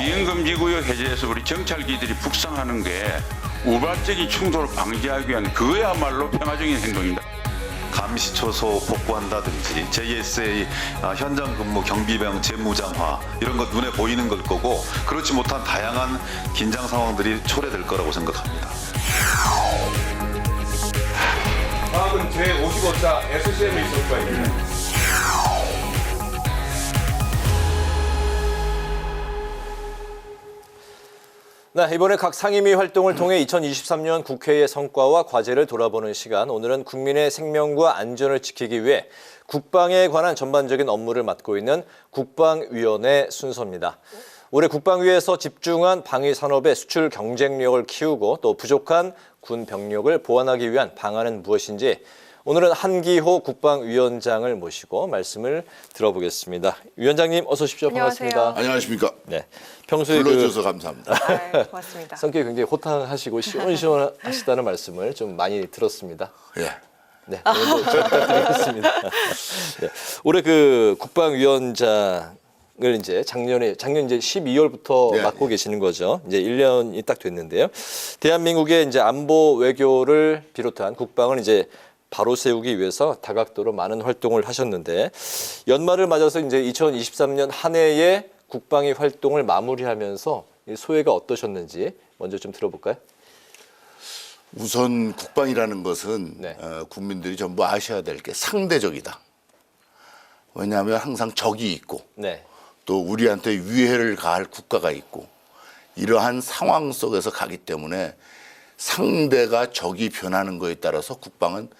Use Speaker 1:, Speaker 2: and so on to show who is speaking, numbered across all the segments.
Speaker 1: 비행금지구역 해제에서 우리 정찰기들이 북상하는 게 우발적인 충돌을 방지하기 위한 그야말로 평화적인 행동입니다.
Speaker 2: 감시초소 복구한다든지 JSA 현장 근무 경비병 재무장화 이런 것 눈에 보이는 걸 거고 그렇지 못한 다양한 긴장 상황들이 초래될 거라고 생각합니다.
Speaker 3: 다음은 제55차 SCM이 있을 거입니다.
Speaker 4: 네, 이번에 각 상임위 활동을 통해 2023년 국회의 성과와 과제를 돌아보는 시간. 오늘은 국민의 생명과 안전을 지키기 위해 국방에 관한 전반적인 업무를 맡고 있는 국방위원회 순서입니다. 올해 국방위에서 집중한 방위 산업의 수출 경쟁력을 키우고 또 부족한 군 병력을 보완하기 위한 방안은 무엇인지 오늘은 한기호 국방위원장을 모시고 말씀을 들어보겠습니다. 위원장님 어서 오십시오.
Speaker 5: 안녕하세요.
Speaker 4: 반갑습니다.
Speaker 6: 안녕하십니까.
Speaker 4: 네, 평소에
Speaker 6: 불러주셔서 감사합니다.
Speaker 5: 아, 고맙습니다.
Speaker 4: 성격이 굉장히 호탕하시고 시원시원하시다는 말씀을 좀 많이 들었습니다.
Speaker 6: 예.
Speaker 4: 네, 오늘도 잘 부탁드리겠습니다. 네, 올해 그 국방위원장을 이제 작년 이제 12월부터
Speaker 6: 네,
Speaker 4: 맡고 계시는 거죠. 이제 1년이 딱 됐는데요. 대한민국의 이제 안보 외교를 비롯한 국방을 이제 바로 세우기 위해서 다각도로 많은 활동을 하셨는데 연말을 맞아서 이제 2023년 한 해의 국방위 활동을 마무리하면서 소회가 어떠셨는지 먼저 좀 들어볼까요?
Speaker 6: 우선 국방이라는 것은
Speaker 4: 네.
Speaker 6: 국민들이 전부 아셔야 될 게 상대적이다. 왜냐하면 항상 적이 있고
Speaker 4: 네,
Speaker 6: 또 우리한테 위해를 가할 국가가 있고 이러한 상황 속에서 가기 때문에 상대가 적이 변하는 거에 따라서 국방은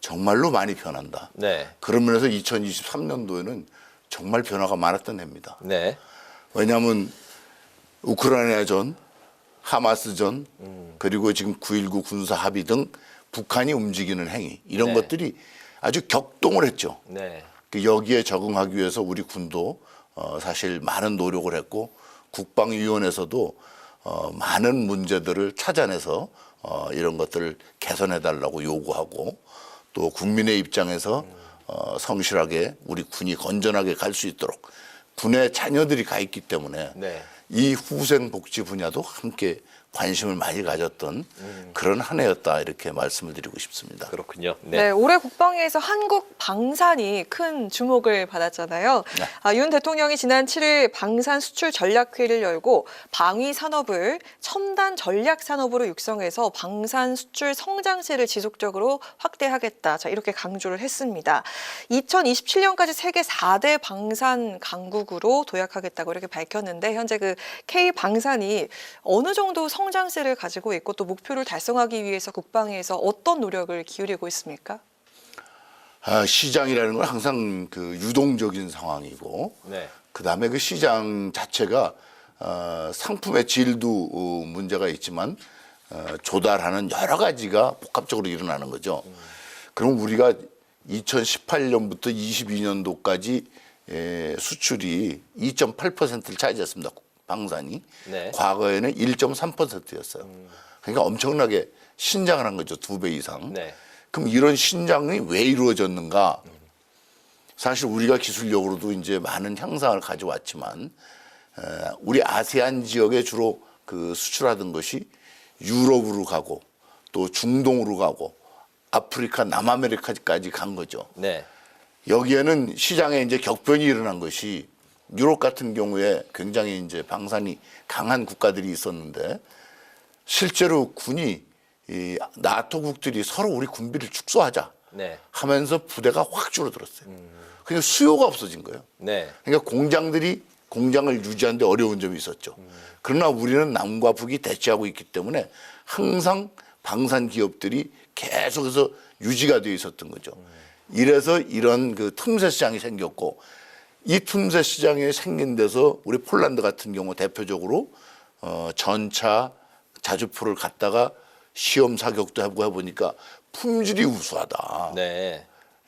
Speaker 6: 정말로 많이 변한다.
Speaker 4: 네,
Speaker 6: 그런 면에서 2023년도에는 정말 변화가 많았던 해입니다.
Speaker 4: 네,
Speaker 6: 왜냐하면 우크라이나전, 하마스전, 그리고 지금 9.19 군사 합의 등 북한이 움직이는 행위 이런
Speaker 4: 네.
Speaker 6: 것들이 아주 격동을 했죠.
Speaker 4: 네,
Speaker 6: 여기에 적응하기 위해서 우리 군도 사실 많은 노력을 했고 국방위원회에서도 많은 문제들을 찾아내서 이런 것들을 개선해달라고 요구하고 또 국민의 입장에서 성실하게 우리 군이 건전하게 갈 수 있도록 군의 자녀들이 가 있기 때문에
Speaker 4: 네.
Speaker 6: 이 후생 복지 분야도 함께 관심을 많이 가졌던 그런 한 해였다 이렇게 말씀을 드리고 싶습니다.
Speaker 4: 그렇군요.
Speaker 5: 네, 올해 국방위에서 한국 방산이 큰 주목을 받았잖아요.
Speaker 6: 네.
Speaker 5: 윤 대통령이 지난 7일 방산 수출 전략회의를 열고 방위 산업을 첨단 전략 산업으로 육성해서 방산 수출 성장세를 지속적으로 확대하겠다. 자, 이렇게 강조를 했습니다. 2027년까지 세계 4대 방산 강국으로 도약하겠다고 이렇게 밝혔는데 현재 그 K 방산이 어느 정도 성장세를 가지고 있고 또 목표를 달성하기 위해서 국방위에서 어떤 노력을 기울이고 있습니까?
Speaker 6: 시장이라는 건 항상 그 유동적인 상황이고
Speaker 4: 네.
Speaker 6: 그다음에 그 시장 자체가 상품의 질도 문제가 있지만 조달하는 여러 가지가 복합적으로 일어나는 거죠. 그럼 우리가 2018년부터 22년도까지 수출이 2.8%를 차지했습니다. 방산이.
Speaker 4: 네.
Speaker 6: 과거에는 1.3%였어요. 그러니까 엄청나게 신장을 한 거죠. 2배 이상.
Speaker 4: 네.
Speaker 6: 그럼 이런 신장이 왜 이루어졌는가? 사실 우리가 기술력으로도 이제 많은 향상을 가져왔지만 우리 아세안 지역에 주로 그 수출하던 것이 유럽으로 가고 또 중동으로 가고 아프리카, 남아메리카까지 간 거죠.
Speaker 4: 네.
Speaker 6: 여기에는 시장에 이제 격변이 일어난 것이 유럽 같은 경우에 굉장히 이제 방산이 강한 국가들이 있었는데 실제로 군이 이 나토국들이 서로 우리 군비를 축소하자
Speaker 4: 네.
Speaker 6: 하면서 부대가 확 줄어들었어요. 그러니까 수요가 없어진 거예요.
Speaker 4: 네.
Speaker 6: 그러니까 공장을 유지하는데 어려운 점이 있었죠. 그러나 우리는 남과 북이 대치하고 있기 때문에 항상 방산 기업들이 계속해서 유지가 되어 있었던 거죠. 이래서 이런 그 틈새 시장이 생겼고 이 틈새 시장이 생긴 데서 우리 폴란드 같은 경우 대표적으로 전차 자주포를 갖다가 시험 사격도 해보고 해보니까 품질이 우수하다.
Speaker 4: 네.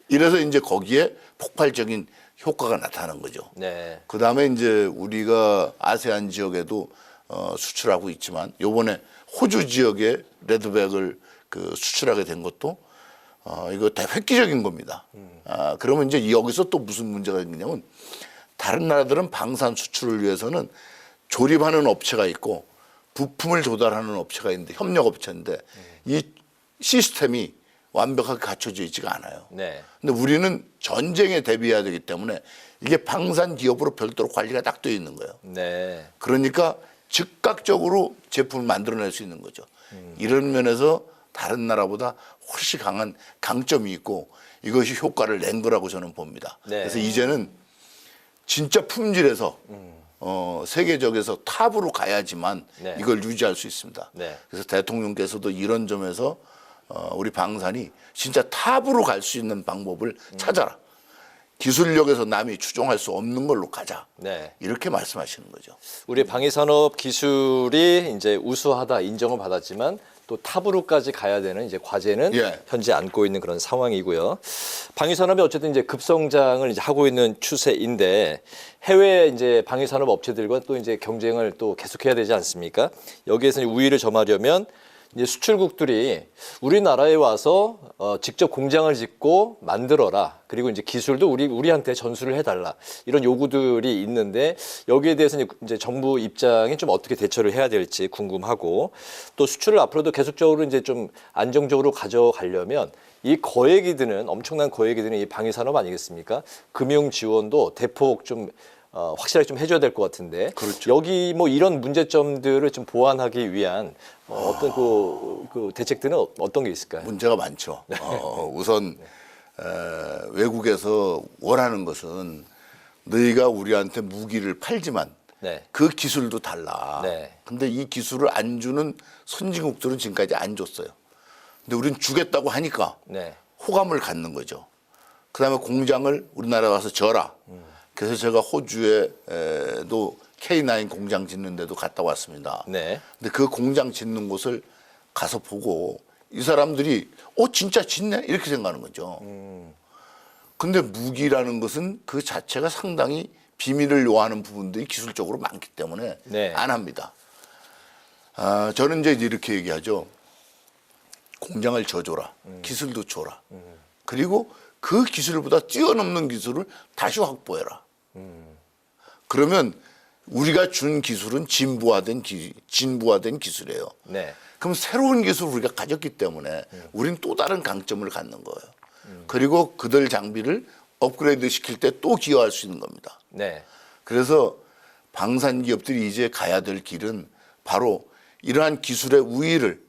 Speaker 6: 이래서 이제 거기에 폭발적인 효과가 나타나는 거죠.
Speaker 4: 네.
Speaker 6: 그 다음에 이제 우리가 아세안 지역에도 수출하고 있지만 요번에 호주 지역에 레드백을 그 수출하게 된 것도 이거 획기적인 겁니다. 그러면 이제 여기서 또 무슨 문제가 있냐면 다른 나라들은 방산 수출을 위해서는 조립하는 업체가 있고 부품을 조달하는 업체가 있는데 협력업체인데 이 시스템이 완벽하게 갖춰져 있지가 않아요.
Speaker 4: 네.
Speaker 6: 근데 우리는 전쟁에 대비해야 되기 때문에 이게 방산 기업으로 별도로 관리가 딱 되어 있는 거예요.
Speaker 4: 네.
Speaker 6: 그러니까 즉각적으로 제품을 만들어낼 수 있는 거죠. 이런 면에서 다른 나라보다 훨씬 강한 강점이 있고 이것이 효과를 낸 거라고 저는 봅니다.
Speaker 4: 네.
Speaker 6: 그래서 이제는 진짜 품질에서 세계적에서 탑으로 가야지만
Speaker 4: 네.
Speaker 6: 이걸 유지할 수 있습니다.
Speaker 4: 네.
Speaker 6: 그래서 대통령께서도 이런 점에서 우리 방산이 진짜 탑으로 갈 수 있는 방법을 찾아라. 기술력에서 남이 추종할 수 없는 걸로 가자.
Speaker 4: 네.
Speaker 6: 이렇게 말씀하시는 거죠.
Speaker 4: 우리 방위산업 기술이 이제 우수하다 인정을 받았지만 또 탑으로까지 가야 되는 이제 과제는
Speaker 6: 예.
Speaker 4: 현재 안고 있는 그런 상황이고요. 방위산업이 어쨌든 이제 급성장을 이제 하고 있는 추세인데 해외 이제 방위산업 업체들과 또 이제 경쟁을 또 계속해야 되지 않습니까? 여기에서 이제 우위를 점하려면 이제 수출국들이 우리나라에 와서 직접 공장을 짓고 만들어라. 그리고 이제 기술도 우리한테 전수를 해달라. 이런 요구들이 있는데 여기에 대해서 이제 정부 입장이 좀 어떻게 대처를 해야 될지 궁금하고 또 수출을 앞으로도 계속적으로 이제 좀 안정적으로 가져가려면 이 거액이 드는 엄청난 거액이 드는 이 방위산업 아니겠습니까? 금융 지원도 대폭 좀 확실하게 좀 해줘야 될 것 같은데
Speaker 6: 그렇죠.
Speaker 4: 여기 뭐 이런 문제점들을 좀 보완하기 위한 어떤 그 대책들은 어떤 게 있을까요?
Speaker 6: 문제가 많죠. 우선 외국에서 원하는 것은 너희가 우리한테 무기를 팔지만
Speaker 4: 네.
Speaker 6: 그 기술도 달라.
Speaker 4: 네.
Speaker 6: 근데 이 기술을 안 주는 선진국들은 지금까지 안 줬어요. 근데 우리는 주겠다고 하니까
Speaker 4: 네.
Speaker 6: 호감을 갖는 거죠. 그다음에 공장을 우리나라에 와서 져라. 그래서 제가 호주에도 K9 공장 짓는 데도 갔다 왔습니다.
Speaker 4: 네.
Speaker 6: 근데 그 공장 짓는 곳을 가서 보고 이 사람들이 진짜 짓네? 이렇게 생각하는 거죠. 근데 무기라는 것은 그 자체가 상당히 비밀을 요하는 부분들이 기술적으로 많기 때문에
Speaker 4: 네.
Speaker 6: 안 합니다. 저는 이제 이렇게 얘기하죠. 공장을 져줘라. 기술도 줘라. 그리고 그 기술보다 뛰어넘는 기술을 다시 확보해라. 그러면 우리가 준 기술은 진부화된 기술이에요.
Speaker 4: 네.
Speaker 6: 그럼 새로운 기술을 우리가 가졌기 때문에 우리는 또 다른 강점을 갖는 거예요. 그리고 그들 장비를 업그레이드 시킬 때 또 기여할 수 있는 겁니다.
Speaker 4: 네.
Speaker 6: 그래서 방산 기업들이 이제 가야 될 길은 바로 이러한 기술의 우위를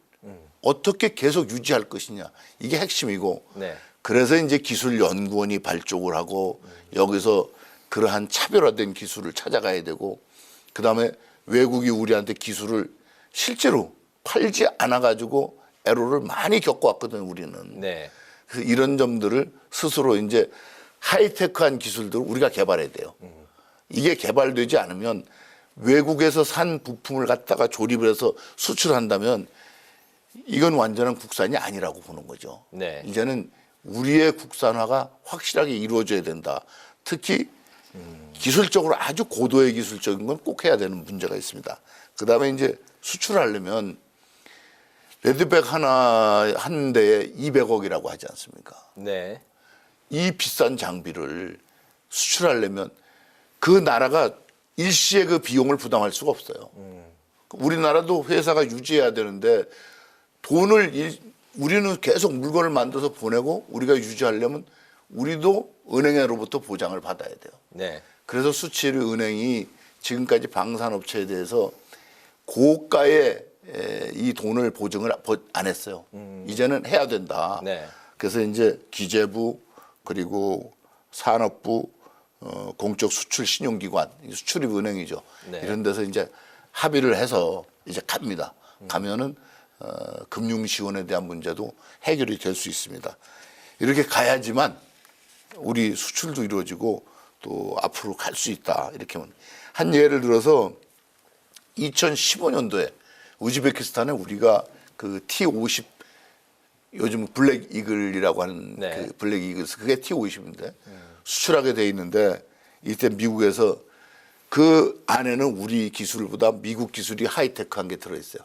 Speaker 6: 어떻게 계속 유지할 것이냐. 이게 핵심이고
Speaker 4: 네.
Speaker 6: 그래서 이제 기술연구원이 발족을 하고 여기서 그러한 차별화된 기술을 찾아가야 되고 그다음에 외국이 우리한테 기술을 실제로 팔지 않아가지고 애로를 많이 겪어왔거든요, 우리는.
Speaker 4: 네.
Speaker 6: 그래서 이런 점들을 스스로 이제 하이테크한 기술들을 우리가 개발해야 돼요. 이게 개발되지 않으면 외국에서 산 부품을 갖다가 조립을 해서 수출한다면 이건 완전한 국산이 아니라고 보는 거죠.
Speaker 4: 네.
Speaker 6: 이제는 우리의 국산화가 확실하게 이루어져야 된다. 특히 기술적으로 아주 고도의 기술적인 건 꼭 해야 되는 문제가 있습니다. 그다음에 이제 수출하려면 레드백 한 대에 200억이라고 하지 않습니까?
Speaker 4: 네.
Speaker 6: 이 비싼 장비를 수출하려면 그 나라가 일시에 그 비용을 부담할 수가 없어요. 우리나라도 회사가 유지해야 되는데 우리는 계속 물건을 만들어서 보내고 우리가 유지하려면 우리도 은행으로부터 보장을 받아야 돼요.
Speaker 4: 네.
Speaker 6: 그래서 수출 은행이 지금까지 방산업체에 대해서 고가의 이 돈을 보증을 안 했어요. 이제는 해야 된다.
Speaker 4: 네.
Speaker 6: 그래서 이제 기재부 그리고 산업부 공적 수출 신용기관 수출입 은행이죠.
Speaker 4: 네.
Speaker 6: 이런 데서 이제 합의를 해서 이제 갑니다. 가면은 금융 지원에 대한 문제도 해결이 될 수 있습니다. 이렇게 가야지만 우리 수출도 이루어지고 또 앞으로 갈 수 있다. 이렇게 한 예를 들어서 2015년도에 우즈베키스탄에 우리가 그 T50 요즘 블랙 이글이라고 하는
Speaker 4: 네.
Speaker 6: 그 블랙 이글스 그게 T50인데 수출하게 돼 있는데 이때 미국에서 그 안에는 우리 기술보다 미국 기술이 하이테크한 게 들어있어요.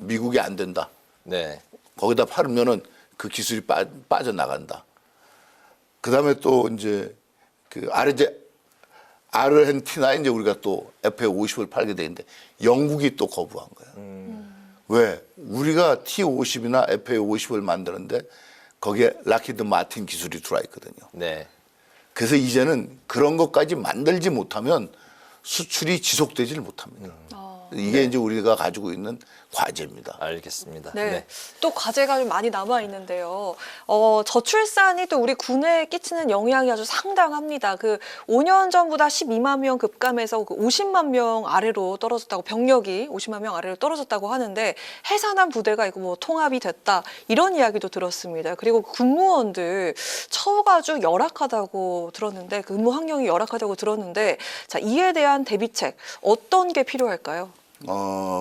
Speaker 6: 미국이 안 된다.
Speaker 4: 네.
Speaker 6: 거기다 팔으면은 그 기술이 빠져나간다. 그 다음에 또 이제 그 아르헨티나에 이제 우리가 또 F-50을 팔게 되는데 영국이 또 거부한 거예요. 왜? 우리가 T-50이나 F-50을 만드는데 거기에 락히드 마틴 기술이 들어와 있거든요.
Speaker 4: 네.
Speaker 6: 그래서 이제는 그런 것까지 만들지 못하면 수출이 지속되지를 못합니다. 이게 이제 우리가 가지고 있는 과제입니다.
Speaker 4: 알겠습니다.
Speaker 5: 네. 또 과제가 좀 많이 남아 있는데요. 저출산이 또 우리 군에 끼치는 영향이 아주 상당합니다. 그 5년 전보다 12만 명 급감해서 그 50만 명 아래로 떨어졌다고, 병력이 50만 명 아래로 떨어졌다고 하는데, 해산한 부대가 이거 뭐 통합이 됐다 이런 이야기도 들었습니다. 그리고 군무원들 처우가 아주 열악하다고 들었는데, 근무 환경이 열악하다고 들었는데, 자, 이에 대한 대비책 어떤 게 필요할까요?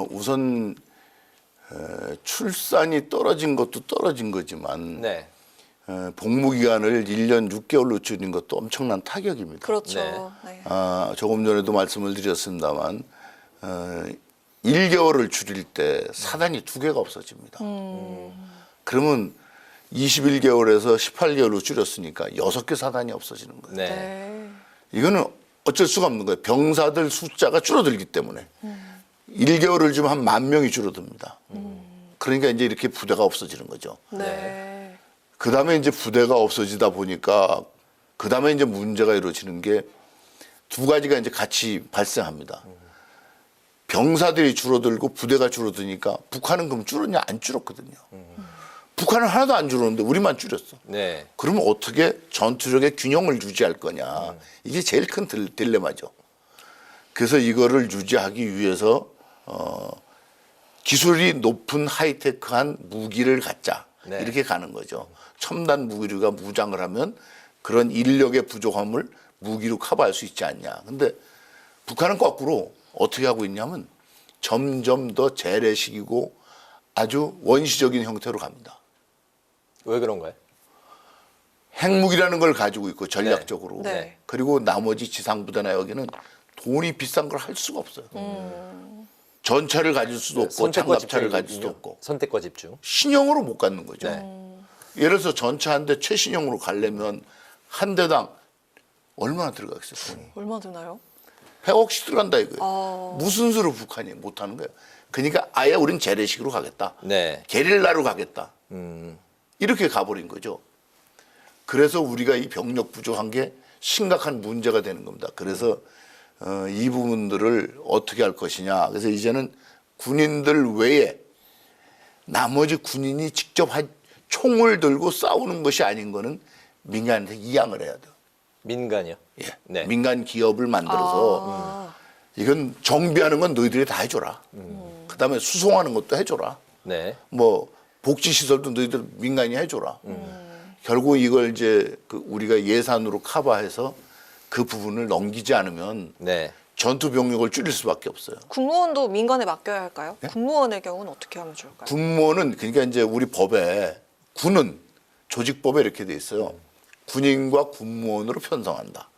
Speaker 6: 우선 출산이 떨어진 것도 떨어진 거지만
Speaker 4: 네.
Speaker 6: 복무 기간을 1년 6개월로 줄인 것도 엄청난 타격입니다.
Speaker 5: 그렇죠. 네.
Speaker 6: 조금 전에도 말씀을 드렸습니다만 1개월을 줄일 때 사단이 2개가 없어집니다. 그러면 21개월에서 18개월로 줄였으니까 6개 사단이 없어지는 거예요.
Speaker 4: 네.
Speaker 5: 네.
Speaker 6: 이거는 어쩔 수가 없는 거예요. 병사들 숫자가 줄어들기 때문에 1개월을 주면 한 10,000명이 줄어듭니다. 그러니까 이제 이렇게 부대가 없어지는 거죠.
Speaker 5: 네.
Speaker 6: 그 다음에 이제 부대가 없어지다 보니까 그 다음에 이제 문제가 이루어지는 게 2가지가 이제 같이 발생합니다. 병사들이 줄어들고 부대가 줄어드니까 북한은 그럼 줄었냐? 안 줄었거든요. 북한은 하나도 안 줄었는데 우리만 줄였어.
Speaker 4: 네.
Speaker 6: 그러면 어떻게 전투력의 균형을 유지할 거냐. 이게 제일 큰 딜레마죠. 그래서 이거를 유지하기 위해서 기술이 높은 하이테크한 무기를 갖자.
Speaker 4: 네.
Speaker 6: 이렇게 가는 거죠. 첨단 무기류가 무장을 하면 그런 인력의 부족함을 무기로 커버할 수 있지 않냐. 근데 북한은 거꾸로 어떻게 하고 있냐면 점점 더 재래식이고 아주 원시적인 형태로 갑니다.
Speaker 4: 왜 그런가요?
Speaker 6: 핵무기라는 걸 가지고 있고 전략적으로.
Speaker 5: 네.
Speaker 6: 그리고 나머지 지상부대나 여기는 돈이 비싼 걸 할 수가 없어요. 전차를 가질 수도 없고
Speaker 4: 선택과
Speaker 6: 장갑차를 가질
Speaker 4: 집중이군요.
Speaker 6: 수도 없고
Speaker 4: 선택과 집중.
Speaker 6: 신형으로 못 갖는 거죠.
Speaker 4: 네.
Speaker 6: 예를 들어서 전차 한 대 최신형으로 가려면 한 대당 얼마나 들어가겠어요? 돈이.
Speaker 5: 얼마 드나요?
Speaker 6: 100억씩 들어간다 이거예요. 무슨 수로 북한이 못하는 거예요. 그러니까 아예 우린 재래식으로 가겠다.
Speaker 4: 네.
Speaker 6: 게릴라로 가겠다. 이렇게 가버린 거죠. 그래서 우리가 이 병력 부족한 게 심각한 문제가 되는 겁니다. 그래서 이 부분들을 어떻게 할 것이냐. 그래서 이제는 군인들 외에 나머지 군인이 직접 총을 들고 싸우는 것이 아닌 거는 민간한테 이양을 해야 돼요.
Speaker 4: 민간이요?
Speaker 6: 예.
Speaker 4: 네.
Speaker 6: 민간 기업을 만들어서 이건 정비하는 건 너희들이 다 해줘라. 그다음에 수송하는 것도 해줘라.
Speaker 4: 네.
Speaker 6: 뭐 복지시설도 너희들 민간이 해줘라. 결국 이걸 이제 우리가 예산으로 커버해서 그 부분을 넘기지 않으면
Speaker 4: 네.
Speaker 6: 전투 병력을 줄일 수밖에 없어요.
Speaker 5: 군무원도 민간에 맡겨야 할까요? 군무원의 경우는 어떻게 하면 좋을까요?
Speaker 6: 군무원은 그러니까 이제 우리 법에 군은 조직법에 이렇게 돼 있어요. 군인과 군무원으로 편성한다.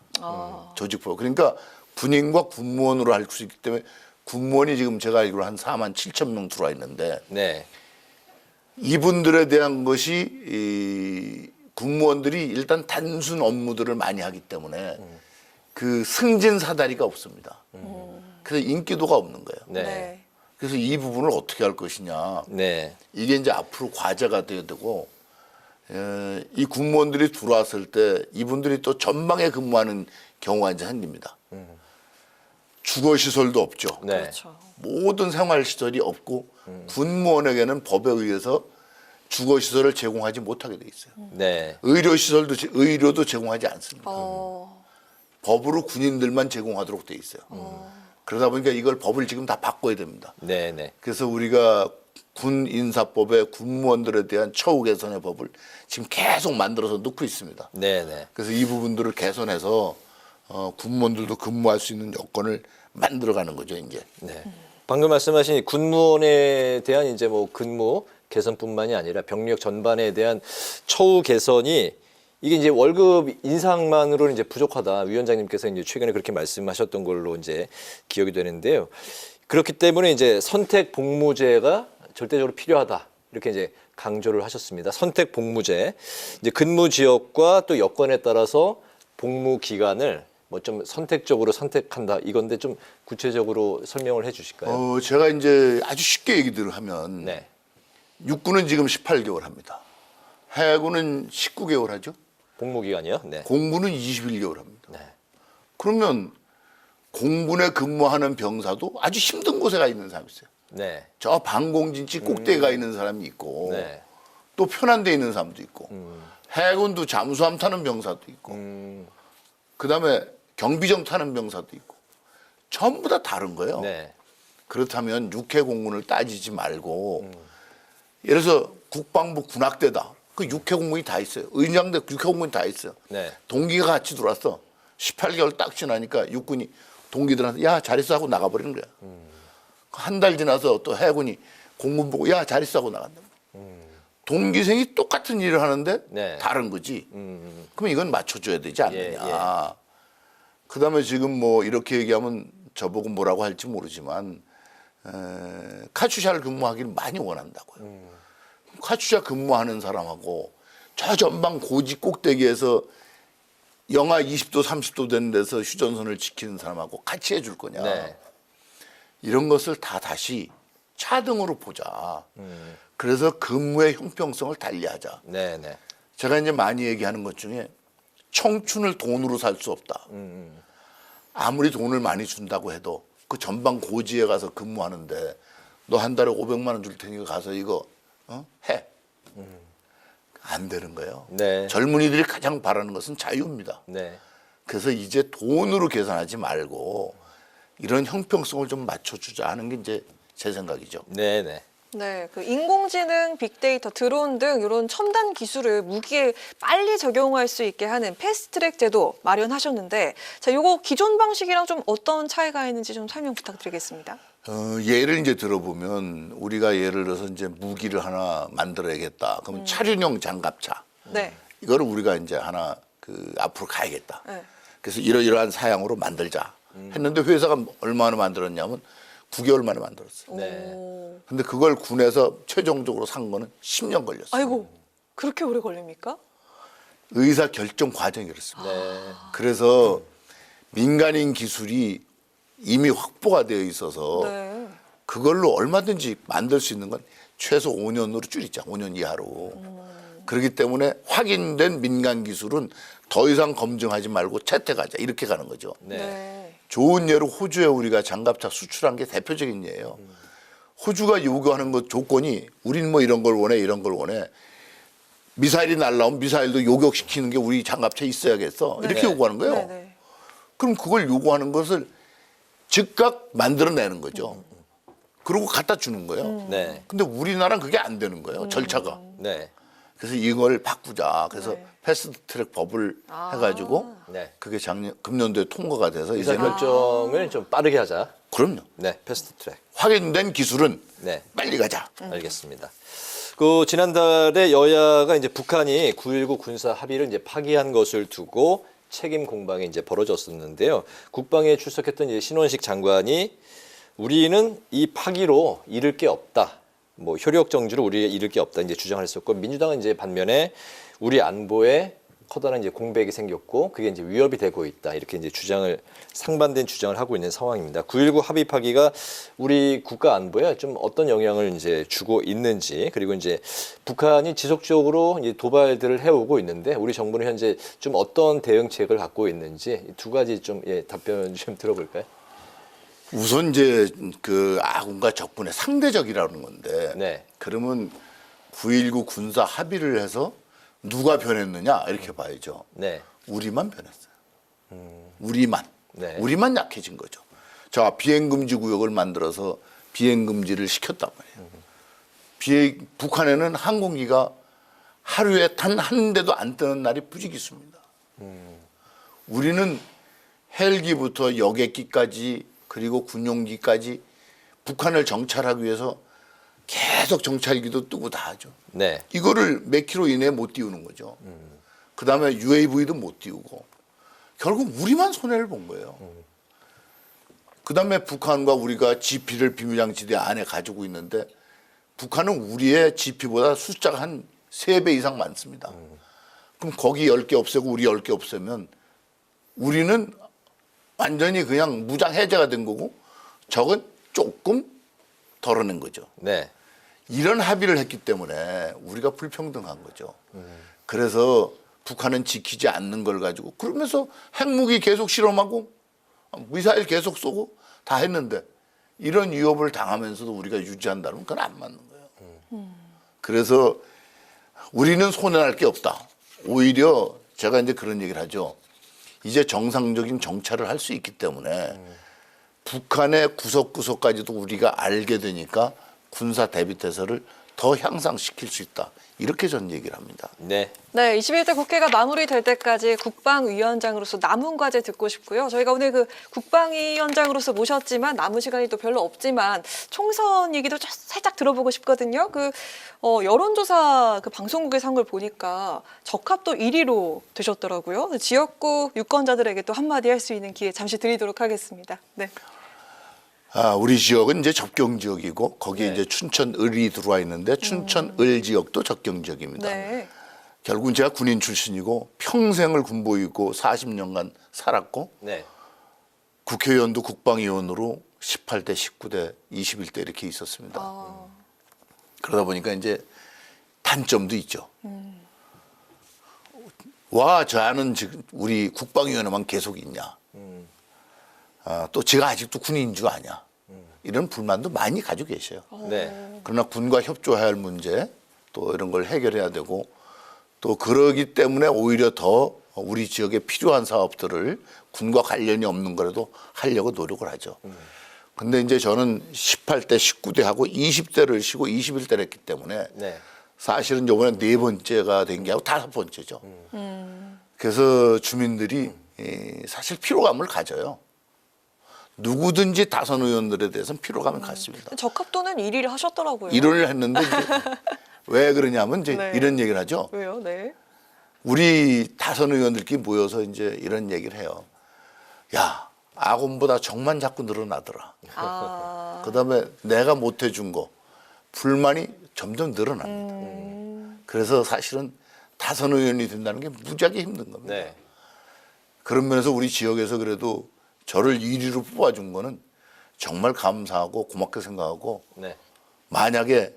Speaker 6: 조직법. 그러니까 군인과 군무원으로 할 수 있기 때문에 군무원이 지금 제가 알기로 한 47,000명 들어와 있는데
Speaker 4: 네.
Speaker 6: 이분들에 대한 것이 이 군무원들이 일단 단순 업무들을 많이 하기 때문에 그 승진 사다리가 없습니다. 그래서 인기도가 없는 거예요.
Speaker 4: 네.
Speaker 6: 그래서 이 부분을 어떻게 할 것이냐.
Speaker 4: 네.
Speaker 6: 이게 이제 앞으로 과제가 돼야 되고 이 군무원들이 들어왔을 때 이분들이 또 전방에 근무하는 경우가 이제 생깁니다. 주거 시설도 없죠.
Speaker 4: 네.
Speaker 5: 그렇죠.
Speaker 6: 모든 생활 시설이 없고 군무원에게는 법에 의해서 주거 시설을 제공하지 못하게 돼 있어요.
Speaker 4: 네.
Speaker 6: 의료도 제공하지 않습니다.
Speaker 5: 어,
Speaker 6: 법으로 군인들만 제공하도록 돼 있어요. 그러다 보니까 이걸 법을 지금 다 바꿔야 됩니다.
Speaker 4: 네. 네.
Speaker 6: 그래서 우리가 군 인사법에 군무원들에 대한 처우 개선의 법을 지금 계속 만들어서 넣고 있습니다.
Speaker 4: 네. 네.
Speaker 6: 그래서 이 부분들을 개선해서 군무원들도 근무할 수 있는 여건을 만들어가는 거죠, 이제.
Speaker 4: 네. 방금 말씀하신 군무원에 대한 이제 뭐 근무 개선뿐만이 아니라 병력 전반에 대한 처우 개선이 이게 이제 월급 인상만으로는 이제 부족하다. 위원장님께서 이제 최근에 그렇게 말씀하셨던 걸로 이제 기억이 되는데요. 그렇기 때문에 이제 선택 복무제가 절대적으로 필요하다. 이렇게 이제 강조를 하셨습니다. 선택 복무제. 이제 근무 지역과 또 여건에 따라서 복무 기간을 뭐 좀 선택적으로 선택한다 이건데 좀 구체적으로 설명을 해주실까요?
Speaker 6: 제가 이제 아주 쉽게 얘기들을 하면
Speaker 4: 네,
Speaker 6: 육군은 지금 18개월 합니다. 해군은 19개월 하죠.
Speaker 4: 복무기간이요. 네,
Speaker 6: 공군은 21개월 합니다.
Speaker 4: 네,
Speaker 6: 그러면 공군에 근무하는 병사도 아주 힘든 곳에 가 있는 사람이 있어요.
Speaker 4: 네,
Speaker 6: 저 방공진치 꼭대기에 가 있는 사람이 있고
Speaker 4: 네,
Speaker 6: 또 편한 데 있는 사람도 있고 해군도 잠수함 타는 병사도 있고 그다음에 경비정 타는 병사도 있고 전부 다 다른 거예요.
Speaker 4: 네,
Speaker 6: 그렇다면 육해 공군을 따지지 말고 예를 들어서 국방부 군악대다. 그 육해 공군이 다 있어요. 의장대 육해 공군이 다 있어요.
Speaker 4: 네.
Speaker 6: 동기가 같이 들어왔어. 18개월 딱 지나니까 육군이 동기들한테 야 잘 있어 하고 나가버리는 거야. 한 달 지나서 또 해군이 공군 보고 야 잘 있어 하고 나간다. 동기생이 똑같은 일을 하는데
Speaker 4: 네.
Speaker 6: 다른 거지. 그럼 이건 맞춰줘야 되지 않느냐.
Speaker 4: 예.
Speaker 6: 그다음에 지금 뭐 이렇게 얘기하면 저보고 뭐라고 할지 모르지만 카츄샤를 근무하기를 많이 원한다고요. 카츄샤 근무하는 사람하고 저 전방 고지 꼭대기에서 영하 20도 30도 되는 데서 휴전선을 지키는 사람하고 같이 해줄 거냐.
Speaker 4: 네.
Speaker 6: 이런 것을 다 다시 차등으로 보자. 그래서 근무의 형평성을 달리하자.
Speaker 4: 네, 네.
Speaker 6: 제가 이제 많이 얘기하는 것 중에 청춘을 돈으로 살 수 없다. 아무리 돈을 많이 준다고 해도 그 전방 고지에 가서 근무하는데 너 한 달에 500만 원 줄 테니까 가서 이거 해. 안 되는 거예요.
Speaker 4: 네.
Speaker 6: 젊은이들이 가장 바라는 것은 자유입니다.
Speaker 4: 네.
Speaker 6: 그래서 이제 돈으로 계산하지 말고 이런 형평성을 좀 맞춰주자 하는 게 이제 제 생각이죠.
Speaker 4: 네, 네.
Speaker 5: 네, 그 인공지능, 빅데이터, 드론 등 이런 첨단 기술을 무기에 빨리 적용할 수 있게 하는 패스트트랙 제도 마련하셨는데, 자, 요거 기존 방식이랑 좀 어떤 차이가 있는지 좀 설명 부탁드리겠습니다.
Speaker 6: 예를 이제 들어보면 우리가 예를 들어서 이제 무기를 하나 만들어야겠다. 그러면 차륜형 장갑차.
Speaker 5: 네.
Speaker 6: 이거를 우리가 이제 하나 그 앞으로 가야겠다.
Speaker 5: 네.
Speaker 6: 그래서 이러이러한 사양으로 만들자. 했는데 회사가 얼마나 만들었냐면 9개월 만에 만들었어요.
Speaker 4: 네.
Speaker 5: 오.
Speaker 6: 근데 그걸 군에서 최종적으로 산 거는 10년 걸렸어요.
Speaker 5: 아이고, 그렇게 오래 걸립니까?
Speaker 6: 의사 결정 과정이 그렇습니다.
Speaker 4: 네.
Speaker 6: 그래서 민간인 기술이 이미 확보가 되어 있어서
Speaker 5: 네.
Speaker 6: 그걸로 얼마든지 만들 수 있는 건 최소 5년으로 줄이자. 5년 이하로. 그렇기 때문에 확인된 민간 기술은 더 이상 검증하지 말고 채택하자. 이렇게 가는 거죠.
Speaker 4: 네.
Speaker 5: 네.
Speaker 6: 좋은 예로 호주에 우리가 장갑차 수출한 게 대표적인 예예요. 호주가 요구하는 것 조건이 우린 뭐 이런 걸 원해 이런 걸 원해. 미사일이 날라오면 미사일도 요격시키는 게 우리 장갑차에 있어야겠어. 이렇게
Speaker 4: 네.
Speaker 6: 요구하는 거예요.
Speaker 5: 네, 네.
Speaker 6: 그럼 그걸 요구하는 것을 즉각 만들어내는 거죠. 그리고 갖다 주는 거예요.
Speaker 4: 네.
Speaker 6: 근데 우리나라는 그게 안 되는 거예요. 절차가.
Speaker 4: 네.
Speaker 6: 그래서 이걸 바꾸자. 그래서
Speaker 5: 네.
Speaker 6: 패스트트랙 법을 해가지고
Speaker 4: 네.
Speaker 6: 그게 금년도에 통과가 돼서
Speaker 4: 의사
Speaker 6: 이제는
Speaker 4: 결정을 좀 빠르게 하자.
Speaker 6: 그럼요.
Speaker 4: 네, 패스트 트랙.
Speaker 6: 확인된 기술은
Speaker 4: 네.
Speaker 6: 빨리 가자.
Speaker 4: 알겠습니다. 그 지난달에 여야가 이제 북한이 9.19 군사 합의를 이제 파기한 것을 두고 책임 공방이 이제 벌어졌었는데요. 국방에 출석했던 이제 신원식 장관이 우리는 이 파기로 잃을 게 없다. 뭐 효력 정지로 우리가 잃을 게 없다 이제 주장을 했었고, 민주당은 이제 반면에 우리 안보에 커다란 이제 공백이 생겼고 그게 이제 위협이 되고 있다 이렇게 이제 상반된 주장을 하고 있는 상황입니다. 9.19 합의 파기가 우리 국가 안보에 좀 어떤 영향을 이제 주고 있는지, 그리고 이제 북한이 지속적으로 이제 도발들을 해오고 있는데 우리 정부는 현재 좀 어떤 대응책을 갖고 있는지 두 가지 좀 답변 좀 들어볼까요?
Speaker 6: 우선 이제 그 아군과 적군의 상대적이라는 건데
Speaker 4: 네.
Speaker 6: 그러면 9.19 군사 합의를 해서 누가 변했느냐 이렇게 봐야죠.
Speaker 4: 네.
Speaker 6: 우리만 변했어요. 우리만.
Speaker 4: 네.
Speaker 6: 우리만 약해진 거죠. 자, 비행금지 구역을 만들어서 비행금지를 시켰단 말이에요. 북한에는 항공기가 하루에 단 한 대도 안 뜨는 날이 부지기수입니다. 우리는 헬기부터 여객기까지 그리고 군용기까지 북한을 정찰하기 위해서 계속 정찰기도 뜨고 다 하죠.
Speaker 4: 네.
Speaker 6: 이거를 몇 킬로 이내에 못 띄우는 거죠. 그다음에 UAV도 못 띄우고 결국 우리만 손해를 본 거예요. 그다음에 북한과 우리가 GP를 비무장지대 안에 가지고 있는데 북한은 우리의 GP보다 숫자가 한 3배 이상 많습니다. 그럼 거기 10개 없애고 우리 10개 없애면 우리는 완전히 그냥 무장 해제가 된 거고 적은 조금 덜어낸 거죠.
Speaker 4: 네.
Speaker 6: 이런 합의를 했기 때문에 우리가 불평등한 거죠. 그래서 북한은 지키지 않는 걸 가지고 그러면서 핵무기 계속 실험하고 미사일 계속 쏘고 다 했는데 이런 위협을 당하면서도 우리가 유지한다면 그건 안 맞는 거예요. 그래서 우리는 손해날 게 없다. 오히려 제가 이제 그런 얘기를 하죠. 이제 정상적인 정찰을 할 수 있기 때문에 북한의 구석구석까지도 우리가 알게 되니까 군사 대비태세를 더 향상시킬 수 있다. 이렇게 전 얘기를 합니다.
Speaker 4: 네.
Speaker 5: 네, 21대 국회가 마무리될 때까지 국방위원장으로서 남은 과제 듣고 싶고요. 저희가 오늘 그 국방위원장으로서 모셨지만 남은 시간이 또 별로 없지만 총선 얘기도 살짝 들어보고 싶거든요. 여론조사 그 방송국에서 한 걸 보니까 적합도 1위로 되셨더라고요. 지역구 유권자들에게 또 한마디 할 수 있는 기회 잠시 드리도록 하겠습니다. 네.
Speaker 6: 우리 지역은 이제 접경 지역이고 거기에
Speaker 4: 네.
Speaker 6: 이제 춘천을이 들어와 있는데 춘천을 지역도 접경 지역입니다.
Speaker 5: 네.
Speaker 6: 결국은 제가 군인 출신이고 평생을 군복이고 40년간 살았고
Speaker 4: 네.
Speaker 6: 국회의원도 국방위원으로 18대, 19대, 21대 이렇게 있었습니다. 그러다 보니까 이제 단점도 있죠. 와, 저는 지금 우리 국방위원회만 계속 있냐. 또 제가 아직도 군인인 줄 아냐. 이런 불만도 많이 가지고 계셔요.
Speaker 4: 네.
Speaker 6: 그러나 군과 협조해야 할 문제 또 이런 걸 해결해야 되고 또 그러기 때문에 오히려 더 우리 지역에 필요한 사업들을 군과 관련이 없는 거라도 하려고 노력을 하죠. 근데 이제 저는 18대, 19대 하고 20대를 쉬고 21대를 했기 때문에
Speaker 4: 네.
Speaker 6: 사실은 이번에 4번째가 된 게 아니고 5번째죠. 그래서 주민들이 사실 피로감을 가져요. 누구든지 다선 의원들에 대해서는 피로감을 갖습니다.
Speaker 5: 적합도는 1위를 하셨더라고요.
Speaker 6: 이론을 했는데 이제 왜 그러냐면 이제
Speaker 5: 네.
Speaker 6: 이런 얘기를 하죠.
Speaker 5: 왜요? 네.
Speaker 6: 우리 다선 의원들끼리 모여서 이제 이런 얘기를 해요. 야, 아군보다 적만 자꾸 늘어나더라. 그다음에 내가 못 해준 거 불만이 점점 늘어납니다. 그래서 사실은 다선 의원이 된다는 게 무지하게 힘든 겁니다.
Speaker 4: 네.
Speaker 6: 그런 면에서 우리 지역에서 그래도 저를 1위로 뽑아준 거는 정말 감사하고 고맙게 생각하고
Speaker 4: 네.
Speaker 6: 만약에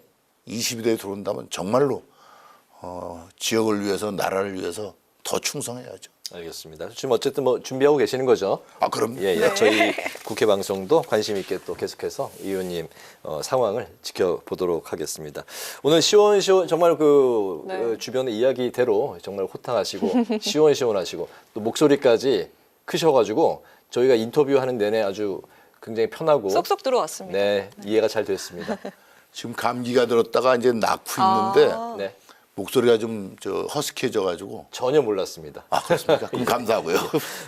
Speaker 6: 22대에 들어온다면 정말로 지역을 위해서 나라를 위해서 더 충성해야죠.
Speaker 4: 알겠습니다. 지금 어쨌든 뭐 준비하고 계시는 거죠?
Speaker 6: 아, 그럼
Speaker 4: 예, 예. 저희 국회 방송도 관심 있게 또 계속해서 이 의원님 상황을 지켜보도록 하겠습니다. 오늘 시원시원 정말
Speaker 5: 네.
Speaker 4: 주변의 이야기대로 정말 호탕하시고 시원시원하시고 또 목소리까지 크셔가지고 저희가 인터뷰하는 내내 아주 굉장히 편하고
Speaker 5: 쏙쏙 들어왔습니다.
Speaker 4: 네, 이해가 잘 됐습니다.
Speaker 6: 지금 감기가 들었다가 이제 낳고 있는데
Speaker 4: 네,
Speaker 6: 목소리가 좀 허스키해져가지고
Speaker 4: 전혀 몰랐습니다.
Speaker 6: 아, 그렇습니까? 그럼 감사하고요.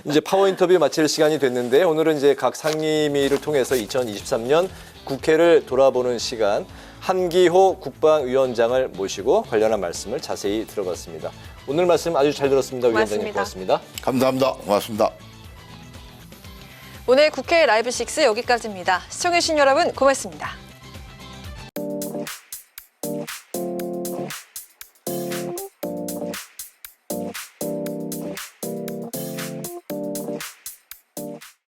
Speaker 4: 이제 파워 인터뷰 마칠 시간이 됐는데 오늘은 이제 각 상임위를 통해서 2023년 국회를 돌아보는 시간 한기호 국방위원장을 모시고 관련한 말씀을 자세히 들어봤습니다. 오늘 말씀 아주 잘 들었습니다. 위원장님 고맙습니다.
Speaker 6: 감사합니다. 고맙습니다.
Speaker 5: 오늘 국회 라이브 6 여기까지입니다. 시청해주신 여러분 고맙습니다.